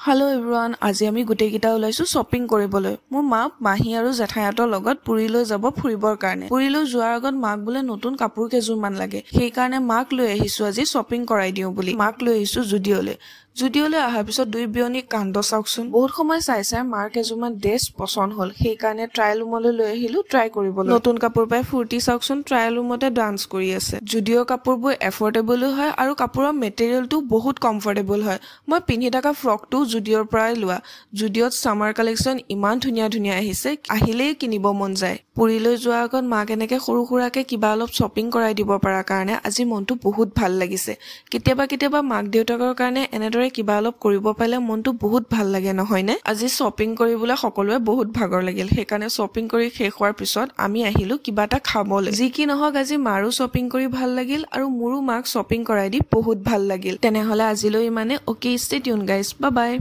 Hello everyone, আজি আমি গুটেকিটা ওলাইছো শপিং কৰিবলৈ। মোৰ মা, মাহী আৰু জেঠাইহঁতৰ লগত পুৰীলৈ যাব ফুৰিবৰ কাৰণে। পুৰীলৈ যোৱাৰ আগত মাক বোলে নতুন কাপোৰ কেইযোৰমান লাগে। সেই কাৰণে মাক লৈ আহিছো আজি শপিং কৰাই দিও বুলি। মাক লৈ আহিছো জুডিঅ'লৈ। জুডিঅ'লৈ অহাৰ পিছত দুই বিয়নী কাণ্ড চাওকচোন। বহুত সময় চাই মাৰ কেইযোৰমান ড্ৰেছ পছন্দ হ'ল। সেই কাৰণে ট্ৰায়েল ৰুমলৈ লৈ আহিলো ট্ৰাই কৰিবলৈ। নতুন কাপোৰ পাই ফুৰ্তি চাওকচোন, ট্ৰায়েল ৰুমতে ডান্স কৰি আছে। জুডিঅ'ৰ কাপোৰবোৰ এফৰ্ডেবলো হয় আৰু কাপোৰৰ মেটেৰিয়েলটো বহুত কমফৰ্টেবল হয়। মই পিন্ধি থকা ফ্ৰকটো জুডিঅ'ৰ পৰাই লোৱা। জুডিঅ'ত সামাৰ কালেকচন ইমান ধুনীয়া ধুনীয়া আহিছে, আহিলেই কিনিব মন যায়। পুৰীলৈ যোৱাৰ আগত মাক এনেকে সৰু সুৰাকে কিবা অলপ শ্বপিং কৰাই দিব পৰাৰ কাৰণে আজি মনটো বহুত ভাল লাগিছে। কেতিয়াবা মাক দেউতাকৰ কাৰণে এনেদৰে কিবা অলপ কৰিব পাৰিলে মনটো বহুত ভাল লাগে, নহয়নে? আজি শ্বপিং কৰিবলৈ সকলোৱে বহুত ভাগৰ লাগিল। সেইকাৰণে শ্বপিং কৰি শেষ হোৱাৰ পিছত আমি আহিলো কিবা এটা খাবলৈ। যি কি নহওক আজি মাৰো শ্বপিং কৰি ভাল লাগিল আৰু মোৰো মাক শ্বপিং কৰাই দি বহুত ভাল লাগিল। তেনেহলে আজিলৈ ইমানে। Okay, stay tune guys, bye bye.